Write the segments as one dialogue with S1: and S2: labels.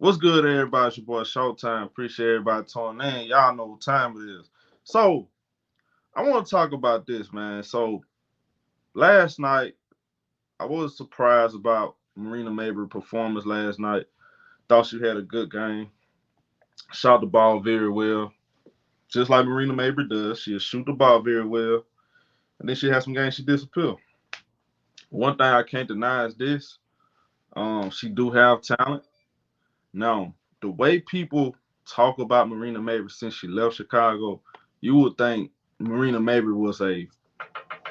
S1: What's good, everybody? It's your boy Showtime. Appreciate everybody tuning in. Y'all know what time it is. So, I want to talk about this, man. So, last night, I was surprised about Marina Mabrey performance last night. Thought she had a good game. Shot the ball very well. Just like Marina Mabrey does. She'll shoot the ball very well. And then she has some games she disappear. One thing I can't deny is this. She do have talent. Now, the way people talk about Marina Mabrey since she left Chicago, you would think Marina Mabrey was a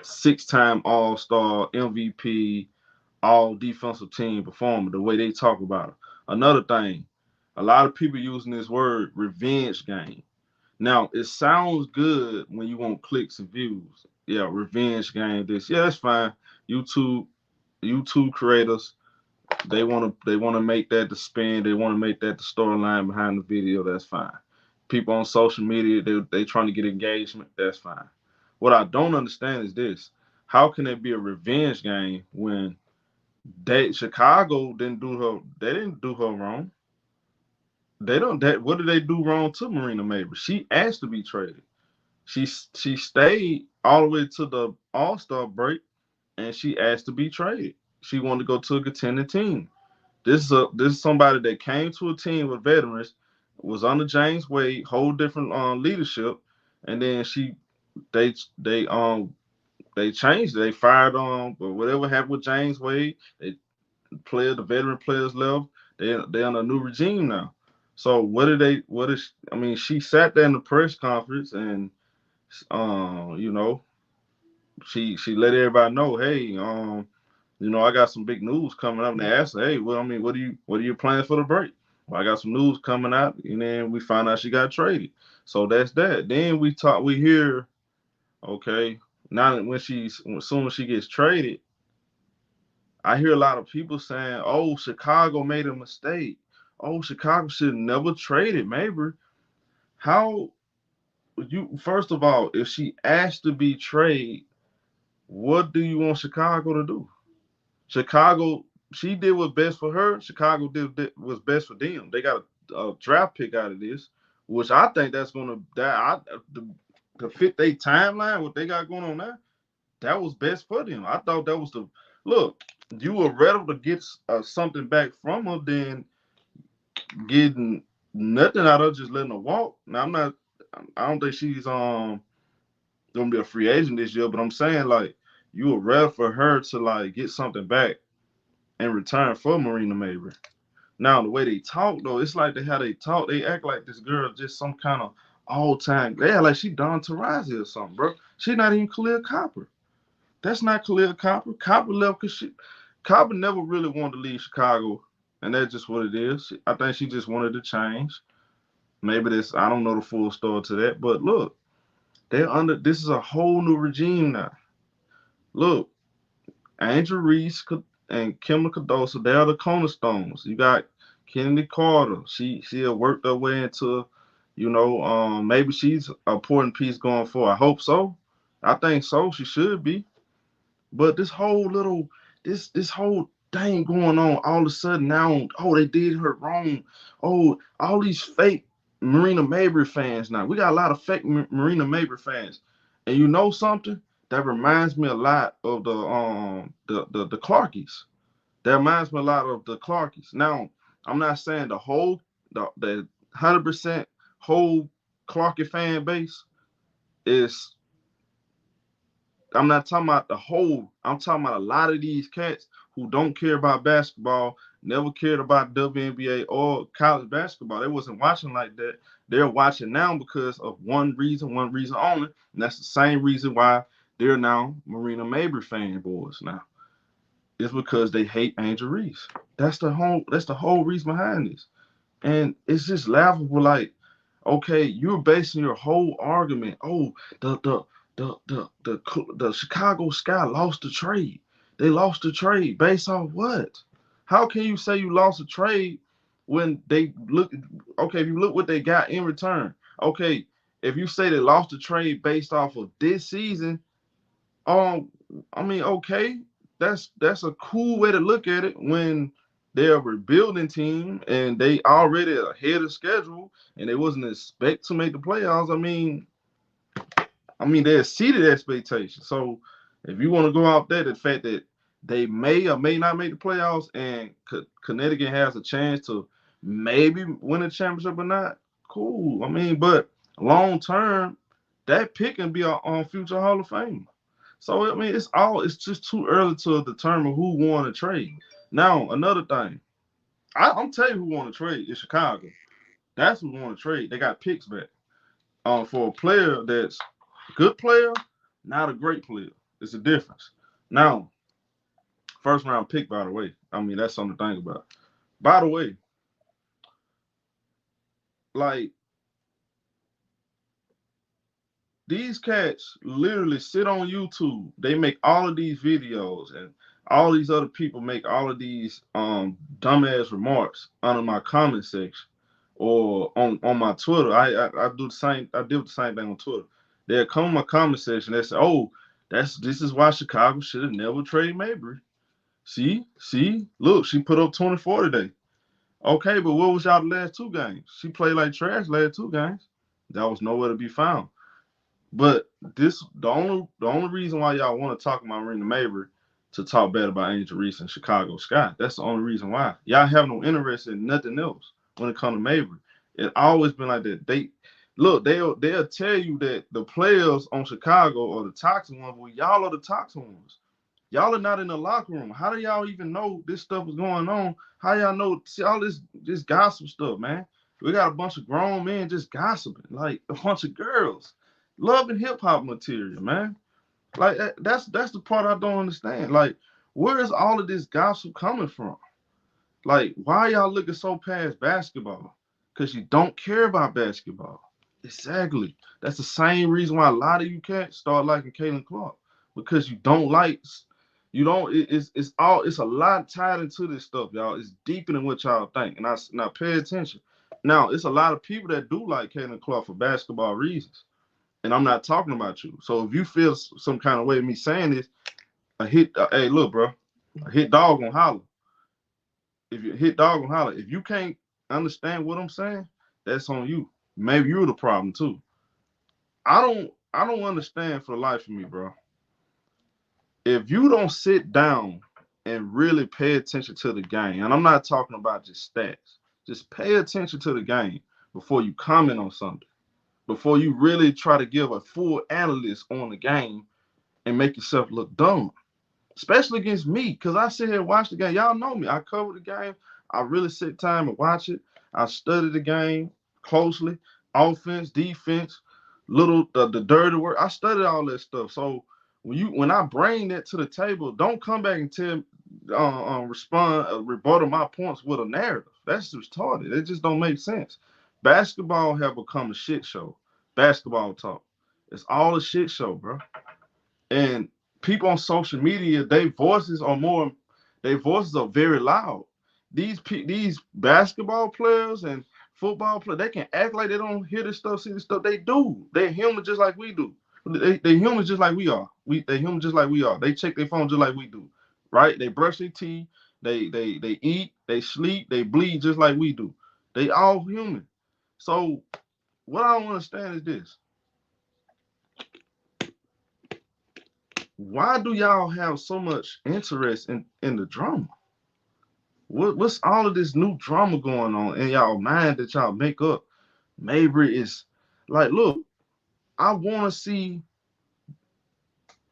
S1: six-time All-Star, MVP, All Defensive Team performer. The way they talk about her. Another thing, a lot of people using this word revenge game. Now, it sounds good when you want clicks and views. Yeah, revenge game. This, yeah, that's fine. YouTube, YouTube creators, they want to make that the spin. They want to make that the storyline behind the video. That's fine. People on social media, they trying to get engagement. That's fine. What I don't understand is this: how can it be a revenge game when they Chicago didn't do her? They didn't do her wrong. They don't. That what did they do wrong to Marina Mabrey? She asked to be traded. She stayed all the way to the All Star break, and she asked to be traded. She wanted to go to a contending team. This is somebody that came to a team with veterans, was under James Wade, whole different leadership, and then they they um they changed. They fired but whatever happened with James Wade, the veteran players left. They on a new regime now. So what did they? What is? I mean, she sat there in the press conference and you know she let everybody know, hey, I got some big news coming up. And they asked her, hey, well, I mean, what are your plans for the break? Well, I got some news coming out, and then we find out she got traded. So that's that. Then we hear, okay, now that as soon as she gets traded, I hear a lot of people saying, oh, Chicago made a mistake. Oh, Chicago should never traded Mabry. How you first of all, if she asked to be traded, what do you want Chicago to do? Chicago, she did what's best for her. Chicago did what's best for them. They got a draft pick out of this, which I think that's gonna to fit their timeline. What they got going on now, that was best for them. I thought that was the look. You were ready to get something back from her than getting nothing out of her, just letting her walk. Now I'm not. I don't think she's gonna be a free agent this year, but I'm saying like you were ready for her to like get something back in return for Marina Mabrey. Now the way they talk though, it's like how they talk. They act like this girl just some kind of all time. They act like she Don Tarazi or something, bro. She not even Khalil Copper. That's not Khalil Copper. Copper left because Copper never really wanted to leave Chicago, and that's just what it is. I think she just wanted to change. Maybe this I don't know the full story to that, but look, they're under. This is a whole new regime now. Look, Angel Reese and Kim Cardoso, they are the cornerstones. You got Kennedy Carter. She had worked her way into, maybe she's an important piece going forward. I hope so. I think so. She should be. But this whole thing going on all of a sudden now, oh, they did her wrong. Oh, all these fake Marina Mabrey fans now. We got a lot of fake Marina Mabrey fans. And you know something? That reminds me a lot of the Clarkies. That reminds me a lot of the Clarkies. Now, I'm not saying the 100% whole Clarkie fan base is I'm not talking about the whole. I'm talking about a lot of these cats who don't care about basketball, never cared about WNBA or college basketball. They wasn't watching like that. They're watching now because of one reason only, and that's the same reason why they're now Marina Mabrey fanboys now. It's because they hate Angel Reese. That's the whole reason behind this. And it's just laughable. Like, okay, you're basing your whole argument. Oh, the the the Chicago Sky lost the trade. They lost the trade based on what? How can you say you lost a trade when they look? Okay, if you look what they got in return. Okay, if you say they lost the trade based off of this season, um, I mean, okay, that's a cool way to look at it when they're a rebuilding team and they already ahead of schedule and they wasn't expect to make the playoffs. I mean, they exceeded expectations. So if you want to go out there, the fact that they may or may not make the playoffs and Connecticut has a chance to maybe win a championship or not, cool. I mean, but long term, that pick can be on future Hall of Fame. So I mean, it's just too early to determine who won a trade. Now, another thing, I'm telling you who won a trade is Chicago. That's who won a trade. They got picks back for a player that's a good player, not a great player. It's a difference. Now, first round pick, by the way. I mean, that's something to think about. By the way, like these cats literally sit on YouTube. They make all of these videos, and all these other people make all of these dumbass remarks under my comment section or on my Twitter. I do the same. I did the same thing on Twitter. They'll come in my comment section. They say, "Oh, this is why Chicago should have never traded Mabrey. See, look, she put up 24 today. Okay, but what was y'all the last two games? She played like trash last two games. That was nowhere to be found. But the only reason why y'all want to talk about Marina Mabrey to talk bad about Angel Reese and Chicago Sky. That's the only reason why. Y'all have no interest in nothing else when it comes to Mabrey. It always been like that. They'll tell you that the players on Chicago are the toxic ones. Well, y'all are the toxic ones. Y'all are not in the locker room. How do y'all even know this stuff is going on? How y'all know? See all this gossip stuff, man. We got a bunch of grown men just gossiping, like a bunch of girls, loving hip hop material, man. Like that's the part I don't understand. Like, where is all of this gossip coming from? Like, why y'all looking so past basketball? Because you don't care about basketball. Exactly. That's the same reason why a lot of you cats start liking Caitlin Clark. Because you don't like you don't it's a lot tied into this stuff, y'all. It's deeper than what y'all think. And I now pay attention. Now, it's a lot of people that do like Caitlin Clark for basketball reasons. And I'm not talking about you. So if you feel some kind of way of me saying this, hey, look, bro, a hit dog gonna holler. If you hit dog gonna holler, if you can't understand what I'm saying, that's on you. Maybe you're the problem too. I don't understand for the life of me, bro. If you don't sit down and really pay attention to the game, and I'm not talking about just stats, just pay attention to the game before you comment on something, before you really try to give a full analysis on the game and make yourself look dumb, especially against me, because I sit here and watch the game. Y'all know me. I cover the game. I really sit time and watch it. I study the game closely, offense, defense, the dirty work. I studied all that stuff. So when I bring that to the table, don't come back and rebuttal my points with a narrative. That's retarded. It just don't make sense. Basketball have become a shit show. Basketball talk. It's all a shit show, bro. And people on social media, their voices are very loud. These basketball players and football players, they can act like they don't hear this stuff, see this stuff. They do. They're human just like we do. They human just like we are. They human just like we are. They check their phone just like we do, right? They brush their teeth. They eat. They sleep. They bleed just like we do. They all human. So what I don't understand is this: why do y'all have so much interest in the drama? What's all of this new drama going on in y'all mind that y'all make up? Mabry is like, look, I want to see,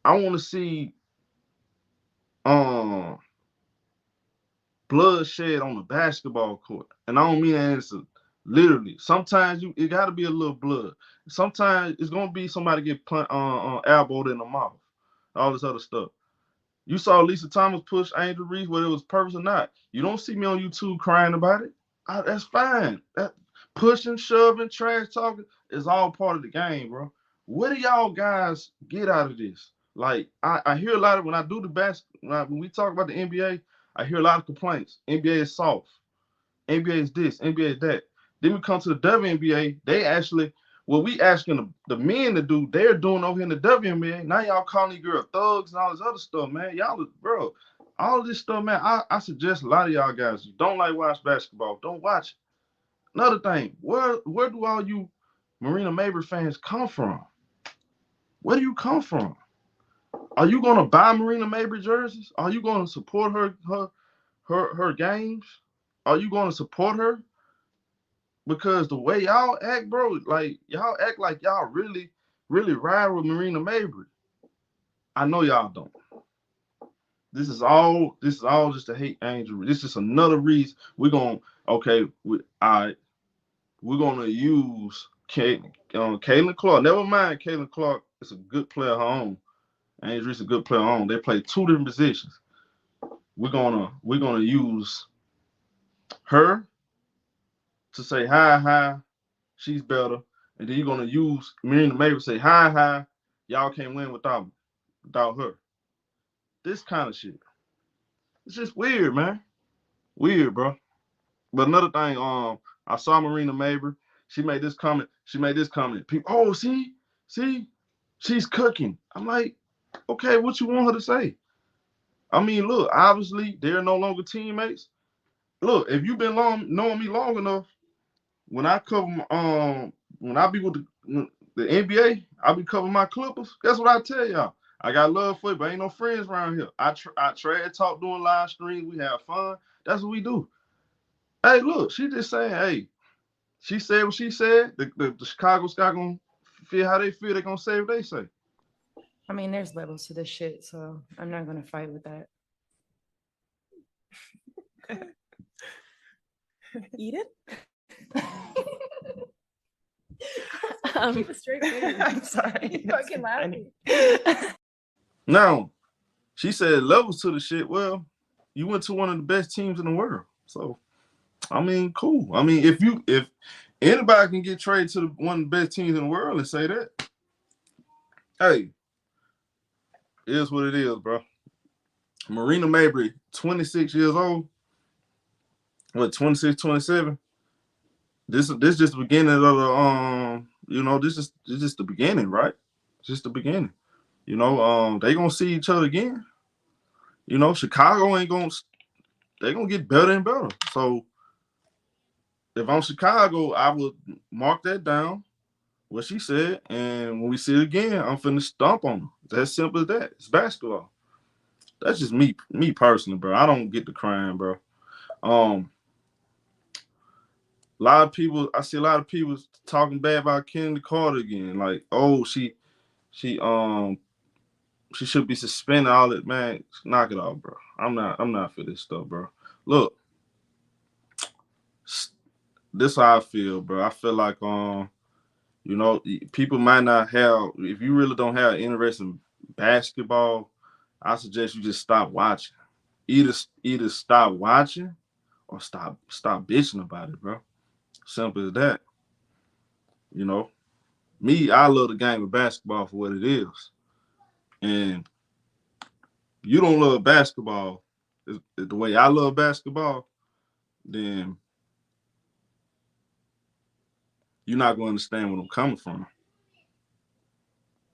S1: I want to see, um, bloodshed on the basketball court, and I don't mean that as literally. Sometimes it got to be a little blood. Sometimes it's gonna be somebody get elbowed in the mouth. All this other stuff. You saw Lisa Thomas push Angel Reese, whether it was purpose or not. You don't see me on YouTube crying about it. That's fine. That pushing, shoving, trash talking is all part of the game, bro. What do y'all guys get out of this? Like, I hear a lot of when I do the when we talk about the NBA, I hear a lot of complaints. NBA is soft. NBA is this. NBA is that. Then we come to the WNBA. They actually, what we asking the men to do, they're doing over here in the WNBA. Now y'all calling these girls thugs and all this other stuff, man. Y'all, bro, All of this stuff, man. I suggest a lot of y'all guys, you don't like watch basketball, don't watch it. Another thing, where do all you Marina Mabrey fans come from? Where do you come from? Are you gonna buy Marina Mabrey jerseys? Are you gonna support her games? Are you gonna support her? Because the way y'all act, bro, like y'all act like y'all really, really ride with Marina Mabrey. I know y'all don't. This is all just a hate angel. This is another reason we're gonna we're gonna use Caitlin Clark. Never mind, Caitlin Clark is a good player at home. Angel Reese is a good player at home. They play two different positions. We're gonna use her to say hi, she's better, and then you're gonna use Marina Mabrey to say hi, y'all can't win without her. This kind of shit. It's just weird, man. Weird, bro. But another thing, I saw Marina Mabrey. She made this comment. People, oh, see, she's cooking. I'm like, okay, what you want her to say? I mean, look, obviously they're no longer teammates. Look, if you've been knowing me long enough, when I cover when I be with the NBA, I be covering my Clippers. Guess what I tell y'all? I got love for you, but ain't no friends around here. I trade talk doing live streams. We have fun. That's what we do. Hey, look, she just saying, hey, she said what she said. The Chicago Sky gonna feel how they feel. They gonna say what they say.
S2: I mean, there's levels to this shit, so I'm not gonna fight with that.
S3: Eat it.
S2: Keep a straight face. I'm sorry.
S3: You fucking laughing.
S1: Now, she said levels to the shit. Well, you went to one of the best teams in the world, so I mean, cool. I mean, if anybody can get traded to one of the best teams in the world and say that, hey, it is what it is, bro. Marina Mabrey, 26 years old. What, 26, 27? This just the beginning of the this is just the beginning, right? Just the beginning. They gonna see each other again. Chicago they gonna get better and better. So if I'm Chicago, I would mark that down, what she said, and when we see it again, I'm finna stomp on her. It's as simple as that. It's basketball. That's just me personally, bro. I don't get the crying, bro. I see a lot of people talking bad about Kennedy Carter again. Like, oh, she should be suspended. All that, man. Knock it off, bro. I'm not for this stuff, bro. Look, this is how I feel, bro. I feel like people might not have. If you really don't have interest in basketball, I suggest you just stop watching. Either stop watching or stop bitching about it, bro. Simple as that. Me, I love the game of basketball for what it is. And you don't love basketball the way I love basketball, then you're not going to understand where I'm coming from.